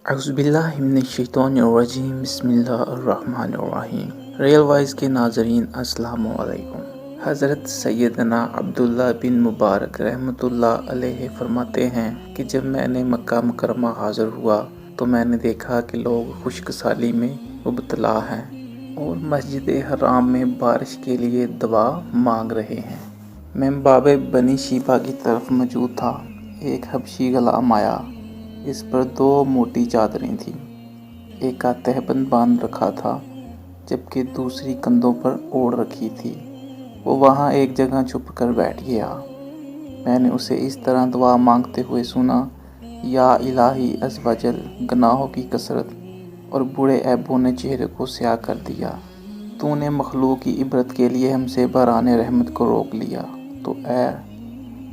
अऊज़ुबिल्लाहिमिनश्शैतानिर्रजीम बिस्मिल्लाहिर्रहमानिर्रहीम। Real voice के नाज़रीन अस्सलामु अलैकुम। हज़रत सैयदना अब्दुल्ला बिन मुबारक रहमतुल्लाह अलैहि फरमाते हैं कि जब मैंने मक्का मुकरमा हाज़िर हुआ तो मैंने देखा कि लोग खुश्कसाली में मुब्तला हैं और मस्जिद हराम में बारिश के लिए दुआ मांग रहे हैं। मैं बाबे बनी शीबा की तरफ मौजूद था। एक हबशी ग़ुलाम आया। इस पर 2 मोटी चादरें थीं। एक का तहबंद बांध रखा था जबकि दूसरी कंधों पर ओढ़ रखी थी। वो वहाँ एक जगह छुप कर बैठ गया। मैंने उसे इस तरह दुआ मांगते हुए सुना, या इलाही अज़्ज़ व जल, गुनाहों की कसरत और बुरे ऐबों ने चेहरे को स्याह कर दिया। तूने मखलूक की इबरत के लिए हमसे बराने रहमत को रोक लिया। तो ऐ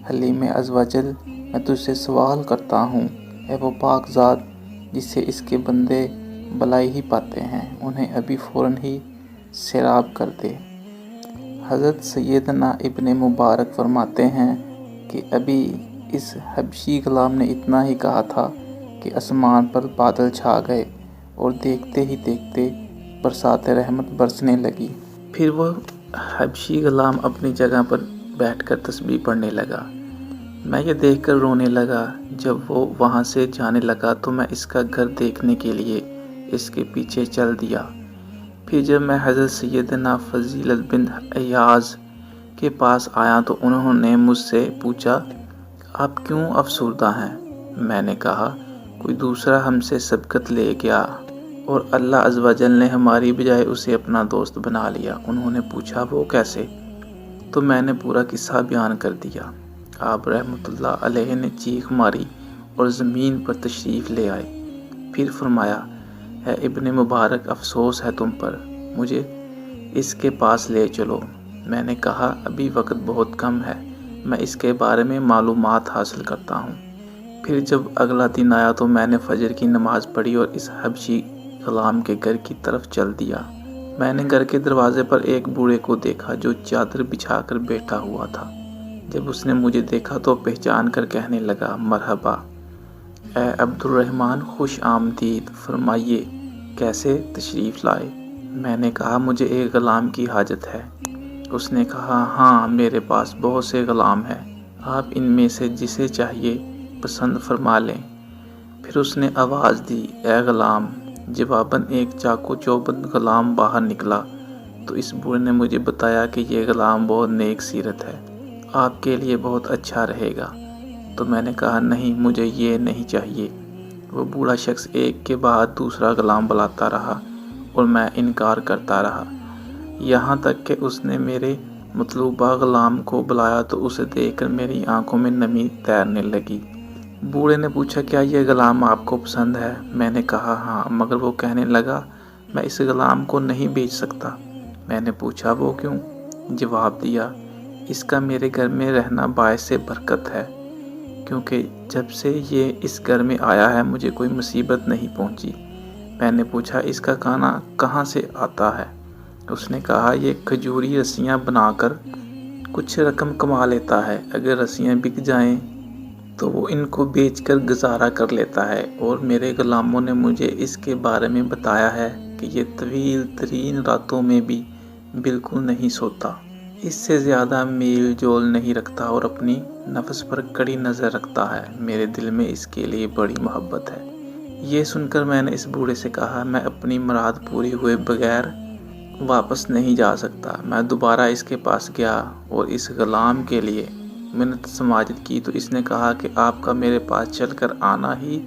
हलीम अज़्ज़ व जल, मैं तुझसे सवाल करता हूँ, ऐ वो पाक ज़ात जिससे इसके बंदे भलाई ही पाते हैं, उन्हें अभी फ़ौरन ही सैराब कर दे। हज़रत सैयदना इब्ने मुबारक फरमाते हैं कि अभी इस हबशी ग़ुलाम ने इतना ही कहा था कि आसमान पर बादल छा गए और देखते ही देखते बरसात रहमत बरसने लगी। फिर वो हबशी ग़ुलाम अपनी जगह पर बैठकर तस्बीह पढ़ने लगा। मैं ये देखकर रोने लगा। जब वो वहाँ से जाने लगा तो मैं इसका घर देखने के लिए इसके पीछे चल दिया। फिर जब मैं हज़रत सैयदना फ़ज़ील बिन अय्याज़ के पास आया तो उन्होंने मुझसे पूछा, आप क्यों अफसरदा हैं? मैंने कहा, कोई दूसरा हमसे सबकत ले गया और अल्लाह अज़्ज़ व जल ने हमारी बजाय उसे अपना दोस्त बना लिया। उन्होंने पूछा, वो कैसे? तो मैंने पूरा किस्सा बयान कर दिया। आप रहमतुल्लाह अलैहि ने चीख मारी और ज़मीन पर तशरीफ़ ले आए। फिर फरमाया, है इब्ने मुबारक, अफसोस है तुम पर, मुझे इसके पास ले चलो। मैंने कहा, अभी वक्त बहुत कम है, मैं इसके बारे में मालूमात हासिल करता हूँ। फिर जब अगला दिन आया तो मैंने फजर की नमाज़ पढ़ी और इस हबशी ग़ुलाम के घर की तरफ चल दिया। मैंने घर के दरवाजे पर एक बूढ़े को देखा जो चादर बिछाकर बैठा हुआ था। जब उसने मुझे देखा तो पहचान कर कहने लगा, मरहबा ए अब्दुर्रहमान, खुश आमदीद, फरमाइए कैसे तशरीफ़ लाए? मैंने कहा, मुझे एक ग़ुलाम की हाजत है। उसने कहा, हाँ, मेरे पास बहुत से ग़ुलाम हैं, आप इनमें से जिसे चाहिए पसंद फरमा लें। फिर उसने आवाज़ दी, ए ग़ुलाम। जवाबन एक चाकू चौबंद ग़ुलाम बाहर निकला तो इस बूढ़े ने मुझे बताया कि ये ग़ुलाम बहुत नेक सीरत है, आपके लिए बहुत अच्छा रहेगा। तो मैंने कहा, नहीं, मुझे ये नहीं चाहिए। वो बूढ़ा शख्स एक के बाद दूसरा ग़ुलाम बुलाता रहा और मैं इनकार करता रहा, यहाँ तक कि उसने मेरे मतलूबा ग़ुलाम को बुलाया तो उसे देखकर मेरी आंखों में नमी तैरने लगी। बूढ़े ने पूछा, क्या ये ग़ुलाम आपको पसंद है? मैंने कहा, हाँ, मगर वो कहने लगा, मैं इस ग़ुलाम को नहीं बेच सकता। मैंने पूछा, वो क्यों? जवाब दिया, इसका मेरे घर में रहना बायस बरकत है, क्योंकि जब से ये इस घर में आया है मुझे कोई मुसीबत नहीं पहुंची। मैंने पूछा, इसका खाना कहाँ से आता है? उसने कहा, ये खजूरी रस्सियाँ बनाकर कुछ रकम कमा लेता है। अगर रस्सियाँ बिक जाएं तो वो इनको बेचकर गुजारा कर लेता है। और मेरे ग़ुलामों ने मुझे इसके बारे में बताया है कि ये तवील तरीन रातों में भी बिल्कुल नहीं सोता, इससे ज़्यादा मेल जोल नहीं रखता और अपनी नफ्स पर कड़ी नज़र रखता है। मेरे दिल में इसके लिए बड़ी मोहब्बत है। ये सुनकर मैंने इस बूढ़े से कहा, मैं अपनी मुराद पूरी हुए बगैर वापस नहीं जा सकता। मैं दोबारा इसके पास गया और इस ग़ुलाम के लिए मिन्नत समाजत की तो इसने कहा कि आपका मेरे पास चलकर आना ही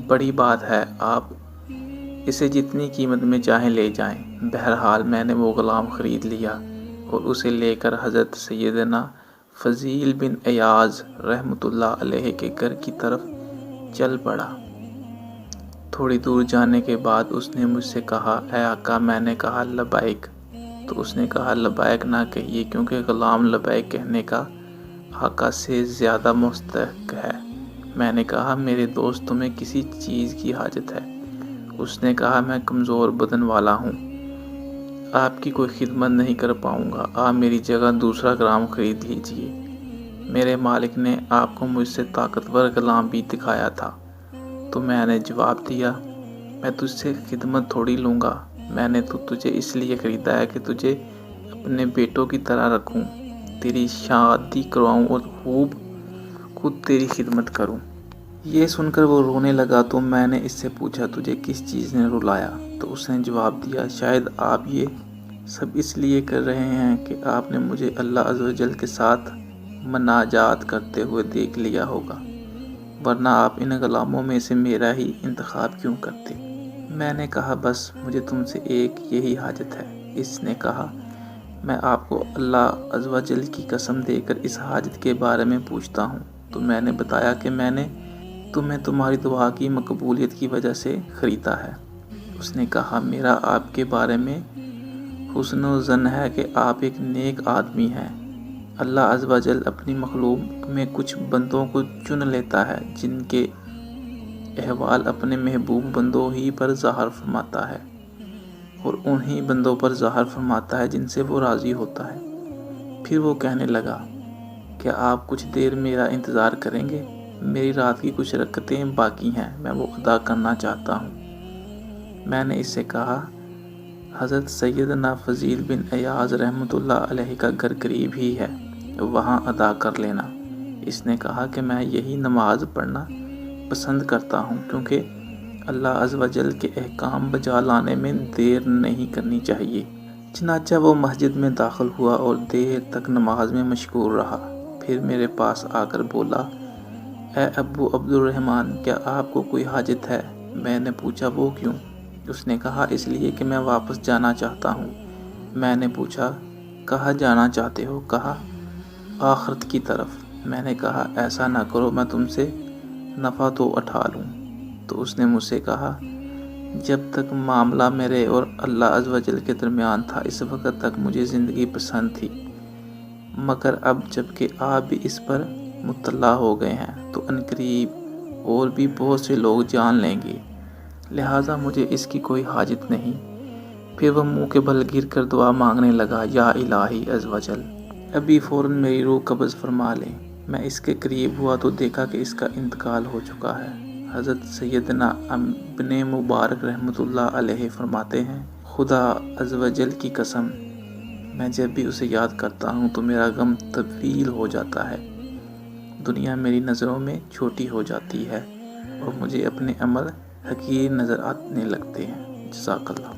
बड़ी बात है, आप इसे जितनी कीमत में चाहें ले जाएं। बहरहाल मैंने वो ग़ुलाम ख़रीद लिया और उसे लेकर हज़रत सैयदना फ़ज़ील बिन अय्याज़ रहमतुल्लाह अलैहि के घर की तरफ चल पड़ा। थोड़ी दूर जाने के बाद उसने मुझसे कहा, ऐ आका। मैंने कहा, लबैक। तो उसने कहा, लबैक ना कहिए, क्योंकि ग़ुलाम लबैक कहने का आका से ज़्यादा मुस्तहक़ है। मैंने कहा, मेरे दोस्त, तुम्हें किसी चीज़ की हाजत है? उसने कहा, मैं कमज़ोर बदन वाला हूँ, आपकी कोई खिदमत नहीं कर पाऊँगा, आप मेरी जगह दूसरा ग़ुलाम ख़रीद लीजिए। मेरे मालिक ने आपको मुझसे ताकतवर ग़ुलाम भी दिखाया था, تو میں نے جواب دیا، میں تجھ سے خدمت تھوڑی لوں گا، میں نے تو تجھے اس لیے خریدا ہے کہ تجھے اپنے بیٹوں کی طرح رکھوں، تیری شادی کرواؤں اور خود تیری خدمت کروں۔ یہ سن کر وہ رونے لگا تو میں نے اس سے پوچھا، تجھے کس چیز نے رلایا؟ تو اس نے جواب دیا، شاید آپ یہ سب اس لیے کر رہے ہیں کہ آپ نے مجھے اللہ عز و جل کے ساتھ مناجات کرتے ہوئے دیکھ لیا ہوگا، ورنہ آپ ان غلاموں میں سے میرا ہی انتخاب کیوں کرتے؟ میں نے کہا، بس مجھے تم سے ایک یہی حاجت ہے۔ اس نے کہا، میں آپ کو اللہ عز و جل کی قسم دے کر اس حاجت کے بارے میں پوچھتا ہوں۔ تو میں نے بتایا کہ میں نے تمہیں تمہاری دعا کی مقبولیت کی وجہ سے خریدا ہے۔ اس نے کہا، میرا آپ کے بارے میں حسن و ظن ہے کہ آپ ایک نیک آدمی ہیں۔ اللہ عز و جل اپنی مخلوق میں کچھ بندوں کو چن لیتا ہے جن کے احوال اپنے محبوب بندوں ہی پر ظاہر فرماتا ہے، اور انہی بندوں پر ظاہر فرماتا ہے جن سے وہ راضی ہوتا ہے۔ پھر وہ کہنے لگا، کیا آپ کچھ دیر میرا انتظار کریں گے؟ میری رات کی کچھ رکعتیں باقی ہیں، میں وہ ادا کرنا چاہتا ہوں۔ میں نے اس سے کہا، حضرت سیدنا فضیل بن عیاض رحمۃ اللہ علیہ کا گھر قریب ہی ہے، وہاں ادا کر لینا۔ اس نے کہا کہ میں یہی نماز پڑھنا پسند کرتا ہوں، کیونکہ اللہ عز و جل کے احکام بجا لانے میں دیر نہیں کرنی چاہیے۔ چنانچہ وہ مسجد میں داخل ہوا اور دیر تک نماز میں مشغول رہا۔ پھر میرے پاس آ کر بولا، اے ابو عبد الرحمن، کیا آپ کو کوئی حاجت ہے؟ میں نے پوچھا، وہ کیوں؟ اس نے کہا، اس لیے کہ میں واپس جانا چاہتا ہوں۔ میں نے پوچھا، کہاں جانا چاہتے ہو؟ کہا، آخرت کی طرف۔ میں نے کہا، ایسا نہ کرو میں تم سے نفع تو اٹھا لوں۔ تو اس نے مجھ سے کہا، جب تک معاملہ میرے اور اللہ عز و جل کے درمیان تھا اس وقت تک مجھے زندگی پسند تھی، مگر اب جب کہ آپ بھی اس پر مطلع ہو گئے ہیں تو عنقریب اور بھی بہت سے لوگ جان لیں گے، لہٰذا مجھے اس کی کوئی حاجت نہیں۔ پھر وہ منہ کے بل گر کر دعا مانگنے لگا، یا الہی عز و جل، ابھی فوراً میری روح قبض فرما لے۔ میں اس کے قریب ہوا تو دیکھا کہ اس کا انتقال ہو چکا ہے۔ حضرت سیدنا ابن مبارک رحمۃ اللہ علیہ فرماتے ہیں، خدا عز و جل کی قسم، میں جب بھی اسے یاد کرتا ہوں تو میرا غم طویل ہو جاتا ہے، دنیا میری نظروں میں چھوٹی ہو جاتی ہے اور مجھے اپنے عمل حقیر نظر آنے لگتے ہیں۔ جزاک اللہ۔